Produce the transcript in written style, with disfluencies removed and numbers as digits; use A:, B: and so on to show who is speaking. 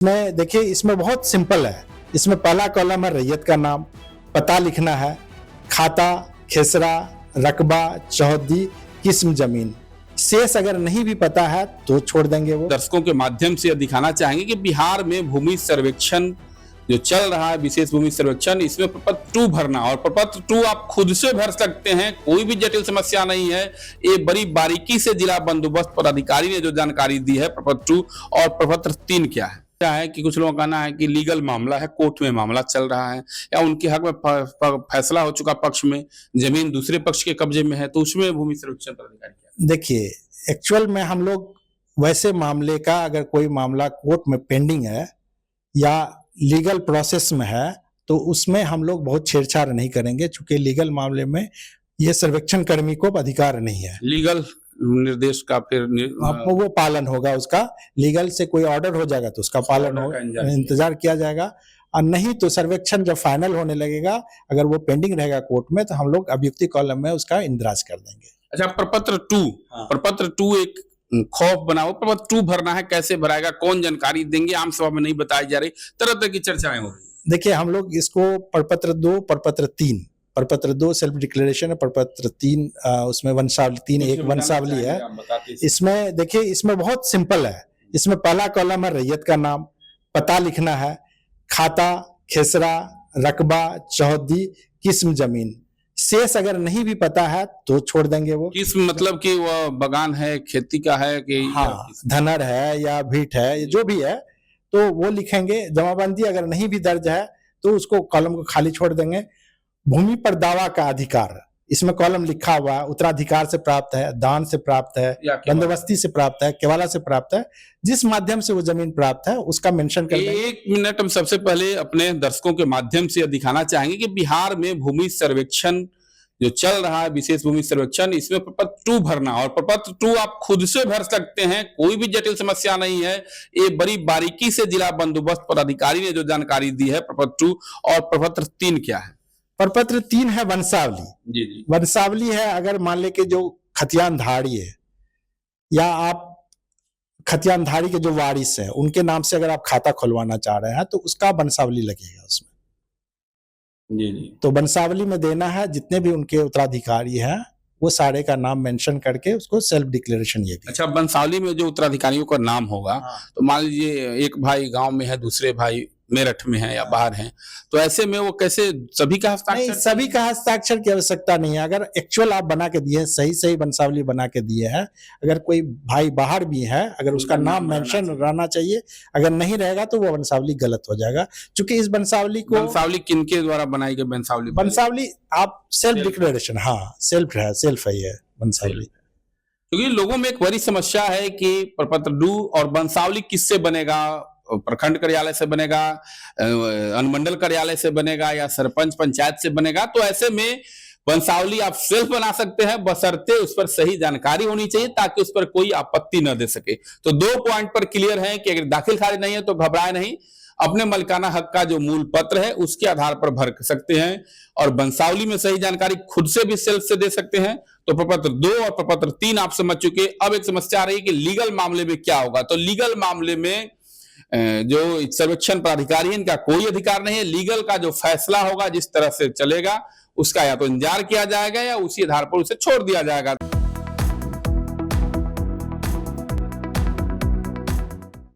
A: इसमें देखिए, इसमें बहुत सिंपल है। इसमें पहला कॉलम है रैयत का नाम, पता लिखना है, खाता, खेसरा, रकबा, चौहद्दी, किस्म जमीन। शेष अगर नहीं भी पता है तो छोड़ देंगे। वो
B: दर्शकों के माध्यम से दिखाना चाहेंगे कि बिहार में भूमि सर्वेक्षण जो चल रहा है, विशेष भूमि सर्वेक्षण, इसमें प्रपत्र 2 भरना, और प्रपत्र 2 आप खुद से भर सकते हैं, कोई भी जटिल समस्या नहीं है। ये बड़ी बारीकी से जिला बंदोबस्त पदाधिकारी ने जो जानकारी दी है प्रपत्र 2 और प्रपत्र 3 क्या है कि कुछ लोगों का कहना है कि लीगल मामला है, कोर्ट में मामला चल रहा है, या उनके हक में फैसला हो चुका, पक्ष में जमीन दूसरे पक्ष के कब्जे में है, तो उसमें भूमि सर्वेक्षण पदाधिकारी क्या?
A: देखिए, एक्चुअल में हम लोग वैसे मामले का, अगर कोई मामला कोर्ट में पेंडिंग है या लीगल प्रोसेस में है, तो उसमें हम लोग बहुत छेड़छाड़ नहीं करेंगे, चूंकि लीगल मामले में ये सर्वेक्षण कर्मी को अधिकार नहीं है।
B: लीगल निर्देश का फिर
A: वो पालन होगा, उसका लीगल से कोई ऑर्डर हो जाएगा तो उसका पालन होगा, इंतजार किया जाएगा। और नहीं तो सर्वेक्षण जब फाइनल होने लगेगा, अगर वो पेंडिंग रहेगा कोर्ट में, तो हम लोग अभियुक्ति कॉलम में उसका इंदराज कर देंगे।
B: अच्छा, प्रपत्र 2, प्रपत्र 2 एक खौफ बनाओ, प्रपत्र 2 भरना है, कैसे भराएगा, कौन जानकारी देंगे, आम सभा में नहीं बताई जा रही, तरह तरह की चर्चाएं हो रही।
A: देखिए, हम लोग इसको प्रपत्र 2, प्रपत्र 2 सेल्फ डिक्लेरेशन है, प्रपत्र 3 उसमें वंशावली 3 एक वंशावली है। इसमें देखिए, इसमें बहुत सिंपल है। इसमें पहला कॉलम है रैयत का नाम, पता लिखना है, खाता, खेसरा, रकबा, चौहद्दी, किस्म जमीन। शेष अगर नहीं भी पता है तो छोड़ देंगे। वो
B: किस्म मतलब कि वो बगान है, खेती का है कि
A: धनर है या भीट है, जो भी है, तो वो लिखेंगे। जमाबंदी अगर नहीं भी दर्ज है तो उसको कॉलम को खाली छोड़ देंगे। भूमि पर दावा का अधिकार, इसमें कॉलम लिखा हुआ है, उत्तराधिकार से प्राप्त है, दान से प्राप्त है, बंदोबस्ती से प्राप्त है, केवाला से प्राप्त है, जिस माध्यम से वो जमीन प्राप्त है उसका मेंशन कर देंगे।
B: 1 मिनट हम सबसे पहले अपने दर्शकों के माध्यम से दिखाना चाहेंगे कि बिहार में भूमि सर्वेक्षण जो चल रहा है, विशेष भूमि सर्वेक्षण, इसमें प्रपत्र 2 भरना, और प्रपत्र 2 आप खुद से भर सकते हैं, कोई भी जटिल समस्या नहीं है। ये बड़ी बारीकी से जिला बंदोबस्त पदाधिकारी ने जो जानकारी दी है प्रपत्र 2 और प्रपत्र 3 क्या है?
A: प्रपत्र 3 है वंशावली।
B: जी।
A: वंशावली है, अगर मान ले कि जो खतियानधारी है या आप खतियानधारी के जो वारिस है उनके नाम से अगर आप खाता खुलवाना चाह रहे हैं तो उसका वंशावली लगेगा उसमें।
B: जी।
A: तो वंशावली में देना है, जितने भी उनके उत्तराधिकारी हैं वो सारे का नाम मेंशन करके उसको सेल्फ डिक्लेरेशन ये भी।
B: अच्छा, वंशावली में जो उत्तराधिकारियों का नाम होगा, तो मान लीजिए एक भाई गांव में है, दूसरे भाई मेरठ में है या बाहर है, तो ऐसे में वो कैसे सभी का हस्ताक्षर?
A: नहीं, सभी का हस्ताक्षर की आवश्यकता नहीं है। अगर एक्चुअल आप बना के दिए, सही वंशावली बना के दिए हैं, अगर कोई भाई बाहर भी है, अगर उसका नाम मेंशन रहना चाहिए, अगर नहीं रहेगा तो वो वंशावली गलत हो जाएगा। क्योंकि इस वंशावली को,
B: वंशावली किनके द्वारा बनाई गई
A: वंशावली आप सेल्फ डिक्लेरेशन, सेल्फ है ये वंशावली।
B: क्योंकि लोगों में एक बड़ी समस्या है कि प्रपत्र 2 और वंशावली किससे बनेगा, प्रखंड कार्यालय से बनेगा, अनुमंडल कार्यालय से बनेगा, या सरपंच पंचायत से बनेगा। तो ऐसे में वंशावली आप सेल्फ बना सकते हैं, बशर्ते उस पर सही जानकारी होनी चाहिए ताकि उस पर कोई आपत्ति न दे सके। तो 2 पॉइंट पर क्लियर है कि अगर दाखिल खारिज नहीं है तो घबराए नहीं, अपने मलिकाना हक का जो मूल पत्र है उसके आधार पर भर सकते हैं, और वंशावली में सही जानकारी खुद से भी सेल्फ से दे सकते हैं। तो प्रपत्र 2 और प्रपत्र 3 आप समझ चुके। अब एक समस्या आ रही है कि लीगल मामले में क्या होगा। तो लीगल मामले में जो सर्वेक्षण पदाधिकारी है, इनका कोई अधिकार नहीं है। लीगल का जो फैसला होगा, जिस तरह से चलेगा, उसका या तो इंतजार किया जाएगा या उसी आधार पर उसे छोड़ दिया जाएगा।